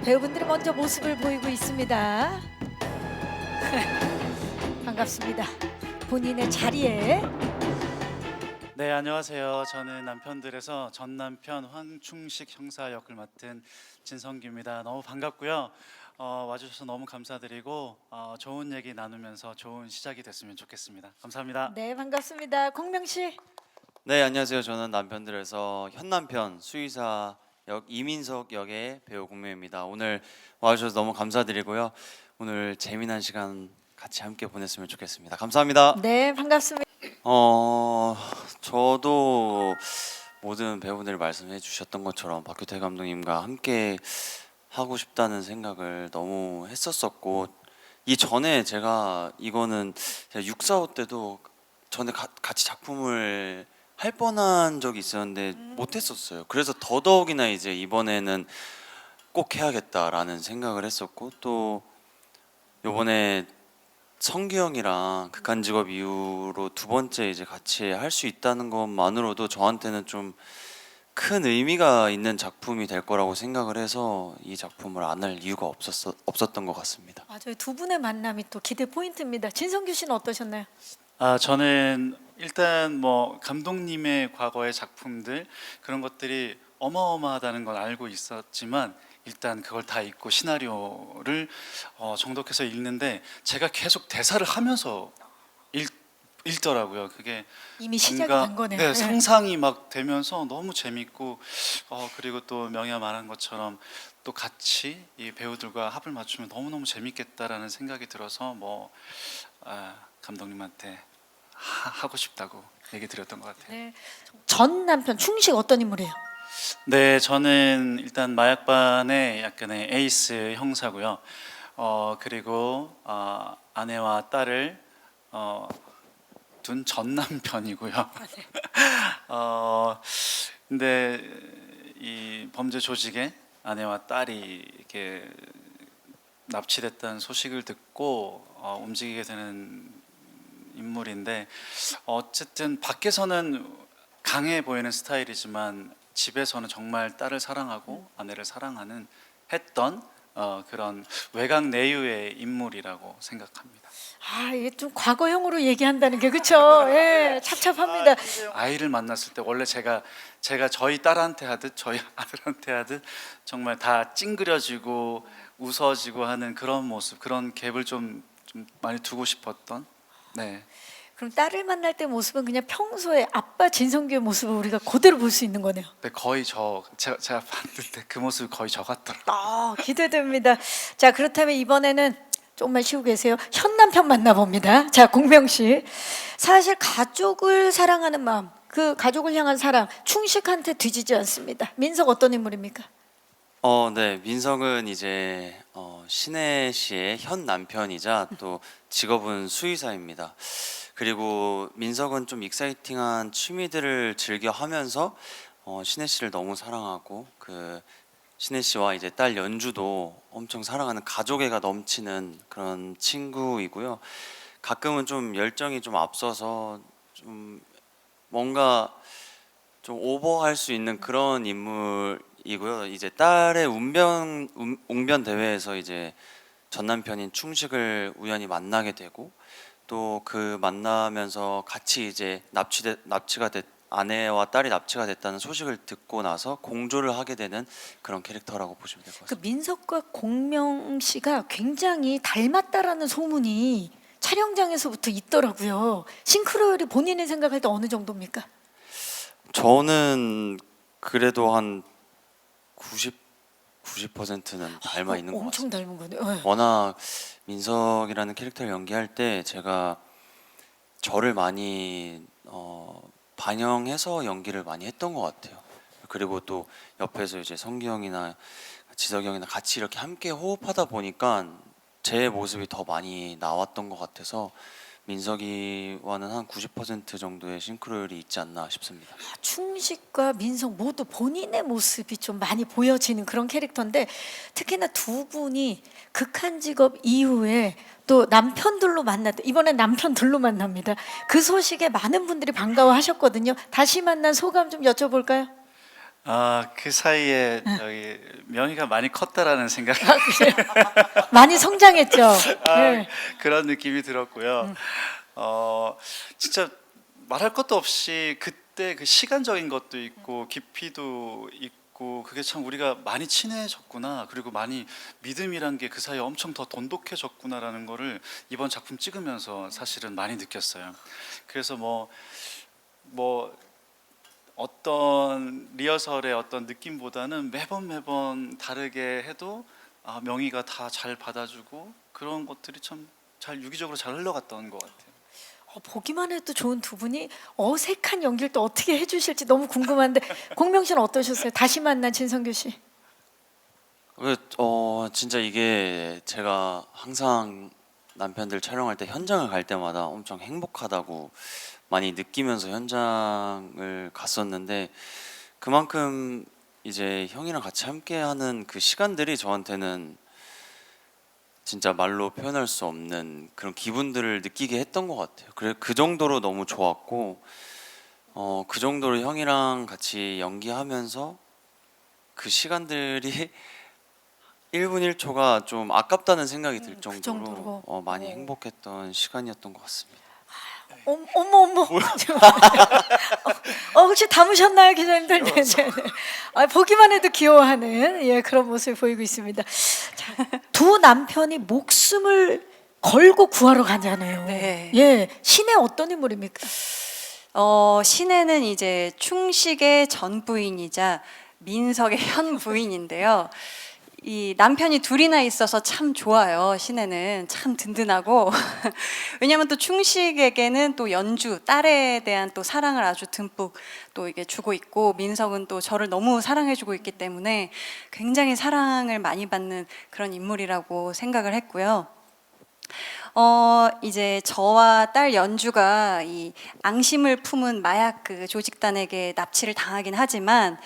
배우분들이 먼저 모습을 보이고 있습니다. 반갑습니다. 본인의 자리에. 네, 안녕하세요. 저는 남편들에서 전 남편 황충식 형사 역을 맡은 진성규입니다. 너무 반갑고요. 와주셔서 너무 감사드리고 좋은 얘기 나누면서 좋은 시작이 됐으면 좋겠습니다. 감사합니다. 네, 반갑습니다. 공명 씨. 네, 안녕하세요. 저는 남편들에서 현남편 수의사 역 이민석 역의 배우 공명입니다. 오늘 와주셔서 너무 감사드리고요. 오늘 재미난 시간 같이 함께 보냈으면 좋겠습니다. 감사합니다. 네, 반갑습니다. 저도 모든 배우분들이 말씀해 주셨던 것처럼 박규태 감독님과 함께 하고 싶다는 생각을 너무 했었었고, 이 전에 제가 이거는 제가 645 때도 전에 같이 작품을 할 뻔한 적이 있었는데 못했었어요. 그래서 더더욱이나 이제 이번에는 꼭 해야겠다라는 생각을 했었고, 또 요번에 성규 형이랑 극한직업 이후로 두 번째 이제 같이 할 수 있다는 것만으로도 저한테는 좀 큰 의미가 있는 작품이 될 거라고 생각을 해서 이 작품을 안 할 이유가 없었던 것 같습니다. 맞아요. 두 분의 만남이 또 기대 포인트입니다. 진성규 씨는 어떠셨나요? 저는 일단 뭐 감독님의 과거의 작품들 그런 것들이 어마어마하다는 걸 알고 있었지만 일단 그걸 다 읽고 시나리오를 정독해서 읽는데 제가 계속 대사를 하면서 읽더라고요. 그게 이미 시작이 뭔가, 된 거네요. 네, 상상이 막 되면서 너무 재밌고 그리고 또 명희가 말한 것처럼 또 같이 이 배우들과 합을 맞추면 너무너무 재밌겠다라는 생각이 들어서 감독님한테 하고 싶다고 얘기 드렸던 것 같아요. 네. 전 남편 충식 어떤 인물이에요? 네, 저는 일단 마약반의 약간의 에이스 형사고요. 그리고 아내와 딸을 둔 전 남편이고요. 근데 이 범죄 조직에 아내와 딸이 이렇게 납치됐다는 소식을 듣고 움직이게 되는 인물인데 어쨌든 밖에서는 강해 보이는 스타일이지만 집에서는 정말 딸을 사랑하고 아내를 사랑하는 했던 그런 외곽 내유의 인물이라고 생각합니다. 이게 좀 과거형으로 얘기한다는 게 그렇죠. 예, 착잡합니다. 아이를 만났을 때 원래 제가 저희 딸한테 하듯 저희 아들한테 하듯 정말 다 찡그려지고 웃어지고 하는 그런 모습, 그런 갭을 좀 많이 두고 싶었던. 네. 그럼 딸을 만날 때 모습은 그냥 평소에 아빠 진성규의 모습을 우리가 그대로 볼 수 있는 거네요. 네, 거의 제가 봤는데 그 모습이 거의 저 같더라고요. 기대됩니다. 자, 그렇다면 이번에는 조금만 쉬고 계세요. 현 남편 만나봅니다. 자, 공명 씨. 사실 가족을 사랑하는 마음, 그 가족을 향한 사랑, 충식한테 뒤지지 않습니다. 민석 어떤 인물입니까? 네, 민석은 이제 신혜 씨의 현 남편이자 또 직업은 수의사입니다. 그리고 민석은 좀 익사이팅한 취미들을 즐겨 하면서 신혜 씨를 너무 사랑하고, 그 신혜 씨와 이제 딸 연주도 엄청 사랑하는 가족애가 넘치는 그런 친구이고요. 가끔은 좀 열정이 좀 앞서서 좀 뭔가 좀 오버할 수 있는 그런 인물이고요. 이제 딸의 웅변 대회에서 이제 전 남편인 충식을 우연히 만나게 되고, 또 그 만나면서 같이 이제 아내와 딸이 납치가 됐다는 소식을 듣고 나서 공조를 하게 되는 그런 캐릭터라고 보시면 될 것 그 같습니다. 민석과 공명 씨가 굉장히 닮았다라는 소문이 촬영장에서부터 있더라고요. 싱크로율이 본인이 생각할 때 어느 정도입니까? 저는 그래도 한 90%는 닮아 있는 것 엄청 같습니다. 닮은 거네요. 네. 워낙 민석이라는 캐릭터를 연기할 때 제가 저를 많이 반영해서 연기를 많이 했던 것 같아요. 그리고 또 옆에서 이제 성기 형이나 지석이 형이나 같이 이렇게 함께 호흡하다 보니까 제 모습이 더 많이 나왔던 것 같아서 민석이와는 한 90% 정도의 싱크로율이 있지 않나 싶습니다. 충식과 민석 모두 본인의 모습이 좀 많이 보여지는 그런 캐릭터인데, 특히나 두 분이 극한 직업 이후에 또 남편들로 만났다. 이번엔 남편들로 만납니다. 그 소식에 많은 분들이 반가워하셨거든요. 다시 만난 소감 좀 여쭤볼까요? 그 사이에 저기 명희가 많이 컸다라는 생각 많이 성장했죠. 네. 그런 느낌이 들었고요. 진짜 말할 것도 없이 그때 그 시간적인 것도 있고 깊이도 있고 그게 참 우리가 많이 친해졌구나, 그리고 많이 믿음이란 게 그 사이에 엄청 더 돈독해졌구나라는 거를 이번 작품 찍으면서 사실은 많이 느꼈어요. 그래서 뭐 어떤 리허설의 어떤 느낌보다는 매번 다르게 해도 명희가 다 잘 받아주고 그런 것들이 참 잘 유기적으로 잘 흘러갔던 것 같아요. 보기만 해도 좋은 두 분이 어색한 연기를 또 어떻게 해주실지 너무 궁금한데 공명 씨는 어떠셨어요? 다시 만난 진성규 씨. 진짜 이게 제가 항상 남편들 촬영할 때 현장을 갈 때마다 엄청 행복하다고 많이 느끼면서 현장을 갔었는데, 그만큼 이제 형이랑 같이 함께하는 그 시간들이 저한테는 진짜 말로 표현할 수 없는 그런 기분들을 느끼게 했던 것 같아요. 그래 그 정도로 너무 좋았고, 그 정도로 형이랑 같이 연기하면서 그 시간들이 1분 1초가 좀 아깝다는 생각이 들 정도로, 정도로. 많이 행복했던 시간이었던 것 같습니다. 어머. 혹시 담으셨나요, 기자님들? 네. 보기만 해도 귀여워하는 그런 모습을 보이고 있습니다. 자, 두 남편이 목숨을 걸고 구하러 가잖아요. 네. 신의 어떤 인물입니까? 신혜는 이제 충식의 전 부인이자 민석의 현 부인인데요. 이 남편이 둘이나 있어서 참 좋아요. 신혜는 참 든든하고 왜냐하면 또 충식에게는 또 연주 딸에 대한 또 사랑을 아주 듬뿍 또 이게 주고 있고, 민석은 또 저를 너무 사랑해주고 있기 때문에 굉장히 사랑을 많이 받는 그런 인물이라고 생각을 했고요. 이제 저와 딸 연주가 이 앙심을 품은 마약 그 조직단에게 납치를 당하긴 하지만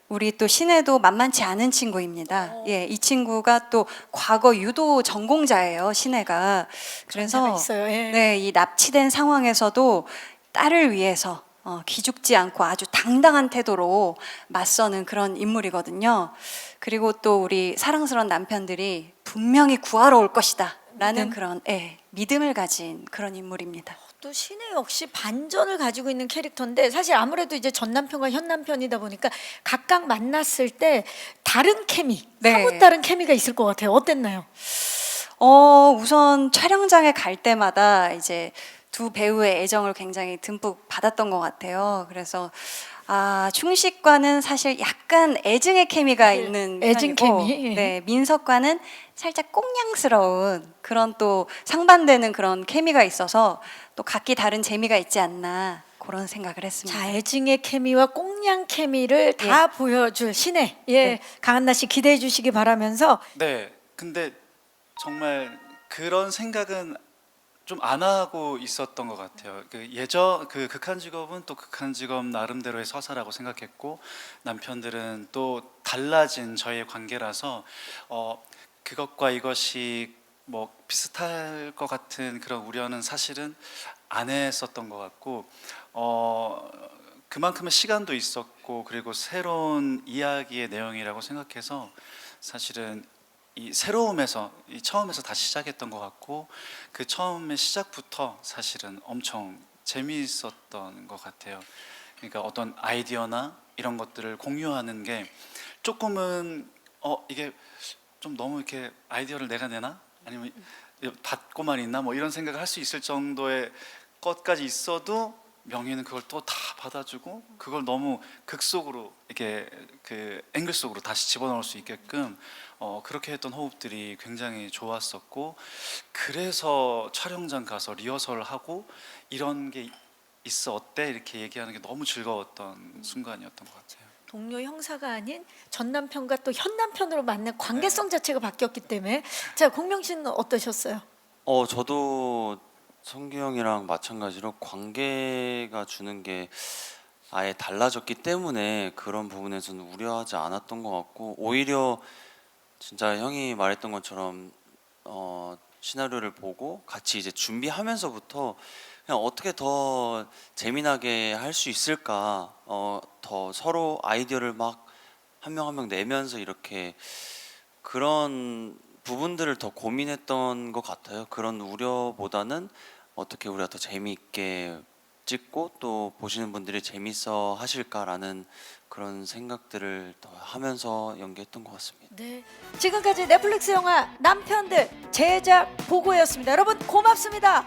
우리 또 신혜도 만만치 않은 친구입니다. 이 친구가 또 과거 유도 전공자예요, 신혜가. 그래서 있어요. 네, 이 납치된 상황에서도 딸을 위해서 기죽지 않고 아주 당당한 태도로 맞서는 그런 인물이거든요. 그리고 또 우리 사랑스러운 남편들이 분명히 구하러 올 것이다 라는 그런 믿음을 가진 그런 인물입니다. 또 신혜 역시 반전을 가지고 있는 캐릭터인데, 사실 아무래도 이제 전 남편과 현 남편이다 보니까 각각 만났을 때 다른 케미, 사뭇 다른 케미가 있을 것 같아요. 어땠나요? 우선 촬영장에 갈 때마다 이제 두 배우의 애정을 굉장히 듬뿍 받았던 것 같아요. 그래서 충식과는 사실 약간 애증의 케미가 있는 애증 편이고, 케미. 네, 민석과는 살짝 꽁냥스러운 그런 또 상반되는 그런 케미가 있어서 또 각기 다른 재미가 있지 않나 그런 생각을 했습니다. 자, 애증의 케미와 꽁냥 케미를 다 보여줄 신혜. 강한나 씨 기대해 주시기 바라면서. 네, 근데 정말 그런 생각은 좀 안 하고 있었던 것 같아요. 그 극한 직업은 또 극한 직업 나름대로의 서사라고 생각했고, 남편들은 또 달라진 저희의 관계라서 그것과 이것이 뭐 비슷할 것 같은 그런 우려는 사실은 안 했었던 것 같고, 그만큼의 시간도 있었고, 그리고 새로운 이야기의 내용이라고 생각해서 사실은 이 새로움에서, 이 처음에서 다시 시작했던 것 같고, 그 처음의 시작부터 사실은 엄청 재미있었던 것 같아요. 그러니까 어떤 아이디어나 이런 것들을 공유하는 게 조금은 이게 좀 너무 이렇게 아이디어를 내가 내나? 아니면 받고만 있나? 뭐 이런 생각을 할 수 있을 정도의 것까지 있어도 명희는 그걸 또 다 받아주고, 그걸 너무 극 속으로 이렇게 그 앵글 속으로 다시 집어넣을 수 있게끔 그렇게 했던 호흡들이 굉장히 좋았었고, 그래서 촬영장 가서 리허설을 하고 이런 게 있어 어때? 이렇게 얘기하는 게 너무 즐거웠던 순간이었던 것 같아요. 동료 형사가 아닌 전 남편과 또 현 남편으로 만난 관계성 자체가 바뀌었기 때문에. 자, 공명 씨는 어떠셨어요? 저도 성규 형이랑 마찬가지로 관계가 주는 게 아예 달라졌기 때문에 그런 부분에서는 우려하지 않았던 것 같고, 오히려 진짜 형이 말했던 것처럼 시나리오를 보고 같이 이제 준비하면서부터 그냥 어떻게 더 재미나게 할 수 있을까, 더 서로 아이디어를 막 한 명 한 명 내면서 이렇게 그런 부분들을 더 고민했던 것 같아요. 그런 우려보다는 어떻게 우리가 더 재미있게 찍고 또 보시는 분들이 재밌어 하실까라는 그런 생각들을 더 하면서 연기했던 것 같습니다. 네. 지금까지 넷플릭스 영화 남편들 제작 보고였습니다. 여러분 고맙습니다.